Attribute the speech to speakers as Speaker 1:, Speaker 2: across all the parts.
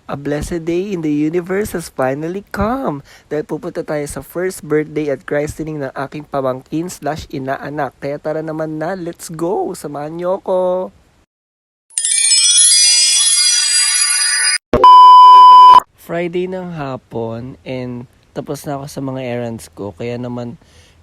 Speaker 1: A blessed day in the universe has finally come. Dahil pupunta tayo sa first birthday at christening ng aking pamangkin / inaanak. Kaya tara naman na, let's go! Samahan niyo ako! Friday ng hapon and tapos na ako sa mga errands ko. Kaya naman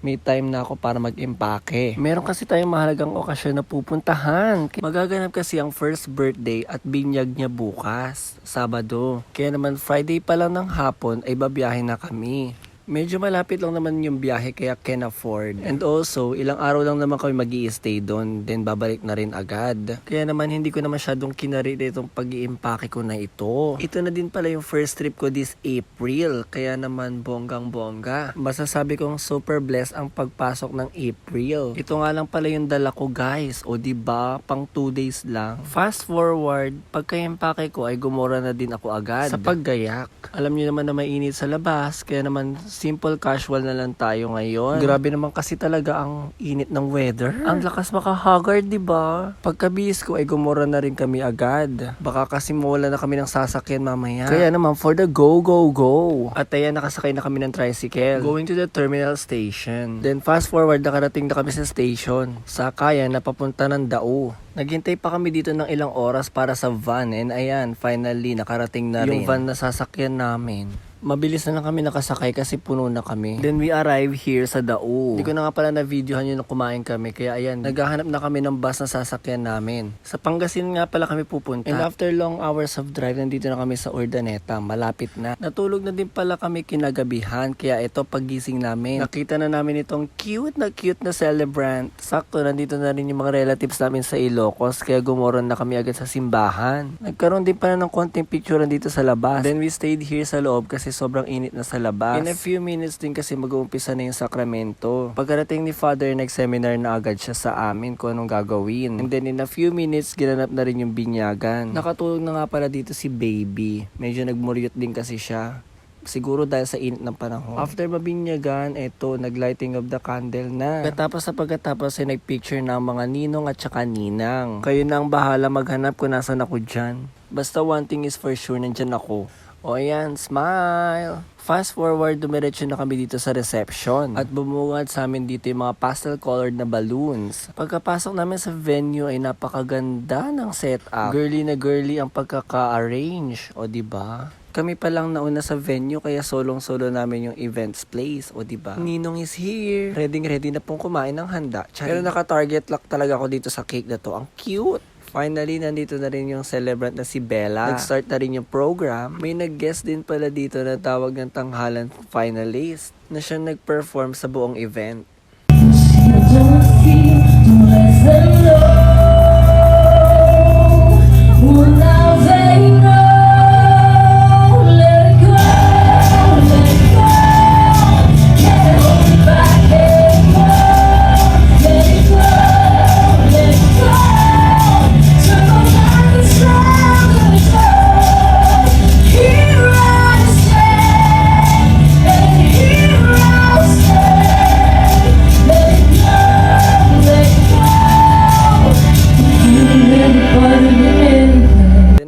Speaker 1: may time na ako para mag-impake. Meron kasi tayong mahalagang okasyon na pupuntahan. Magaganap kasi ang first birthday at binyag niya bukas, Sabado. Kaya naman Friday pa lang ng hapon ay babiyahe na kami. Medyo malapit lang naman yung biyahe kaya can afford. And also, ilang araw lang naman kami mag-i-stay doon. Then babalik na rin agad. Kaya naman hindi ko na masyadong kinarita itong pag-iimpake ko na ito. Ito na din pala yung first trip ko this April. Kaya naman bonggang-bongga. Masasabi kong super blessed ang pagpasok ng April. Ito nga lang pala yung dala ko guys. O diba, pang 2 days lang. Fast forward, pagka-impake ko ay gumora na din ako agad. Sa paggayak. Alam niyo naman na mainit sa labas. Kaya naman simple casual na lang tayo ngayon. Grabe naman kasi talaga ang init ng weather. Ang lakas makahagard, diba? Pagkabihis ko ay gumura na rin kami agad. Baka kasi mawala na kami ng sasakyan mamaya. Kaya naman for the go, go, go. At ayan, nakasakay na kami ng tricycle. Going to the terminal station. Then fast forward, nakarating na kami sa station. Sakayan na papunta ng Dao. Naghintay pa kami dito ng ilang oras para sa van. And ayan, finally, nakarating na rin yung van na sasakyan namin. Mabilis na lang kami nakasakay kasi puno na kami. Then we arrive here sa Dao. Hindi ko na nga pala na-videohan yun na kumain kami. Kaya ayan, naghahanap na kami ng bus na sasakyan namin. Sa Pangasinan nga pala kami pupunta. And after long hours of drive, nandito na kami sa Urdaneta. Malapit na. Natulog na din pala kami kinagabihan. Kaya ito, paggising namin, nakita na namin itong cute na celebrant. Sakto, nandito na rin yung mga relatives namin sa Ilocos. Kaya gumoron na kami agad sa simbahan. Nagkaroon din pala ng konting picture dito sa labas. Then we stayed here sa loob kasi sobrang init na sa labas. In a few minutes din kasi mag-uumpisa na yung sakramento. Pagkarating ni Father, nag-seminar na agad siya sa amin kung anong gagawin. And then in a few minutes, ginanap na rin yung binyagan. Nakatulog na nga pala dito si Baby. Medyo nagmuryot din kasi siya. Siguro dahil sa init ng panahon. After mabinyagan, eto, nag-lighting of the candle na. Pagkatapos ay nag-picture ng mga ninong at saka ninang. Kayo na ang bahala maghanap kung nasan ako dyan. Basta one thing is for sure, nandyan ako. O ayan, smile! Fast forward, dumiretso na kami dito sa reception. At bumungad sa amin dito yung mga pastel-colored na balloons. Pagkapasok namin sa venue ay napakaganda ng setup. Girly na girly ang pagkaka-arrange. O diba? Kami pa lang nauna sa venue kaya solong-solo namin yung events place. O diba? Ninong is here. Ready na pong kumain ng handa. Pero naka-target lock talaga ako dito sa cake na to. Ang cute! Finally, nandito na rin yung celebrant na si Bella. Nag-start na rin yung program. May nag-guest din pala dito na tawag ng tanghalan finalist na siya nag-perform sa buong event.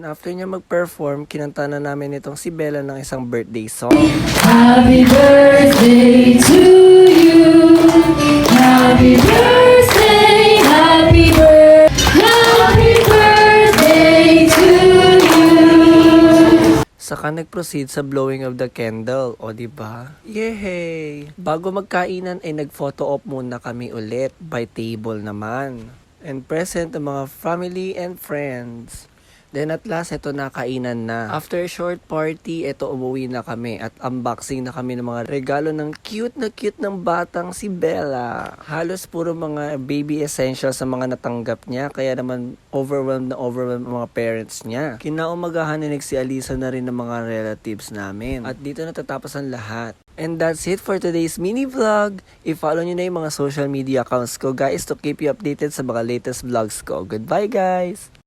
Speaker 1: After niya mag-perform, kinanta na namin itong si Bella ng isang birthday song.
Speaker 2: Happy birthday to you. Happy birthday, happy birthday to you.
Speaker 1: Saka nag-proceed sa blowing of the candle, o diba? Yay! Bago magkainan ay nag-photo op muna kami ulit, by table naman. And present ang mga family and friends. Then at last, ito na, kainan na. After a short party, ito umuwi na kami at unboxing na kami ng mga regalo ng cute ng batang si Bella. Halos puro mga baby essentials sa mga natanggap niya, kaya naman overwhelmed ang mga parents niya. Kinaumagahan ni si Alisa na rin ng mga relatives namin. At dito natatapos ang lahat. And that's it for today's mini vlog. I-follow nyo na yung mga social media accounts ko guys to keep you updated sa mga latest vlogs ko. Goodbye guys!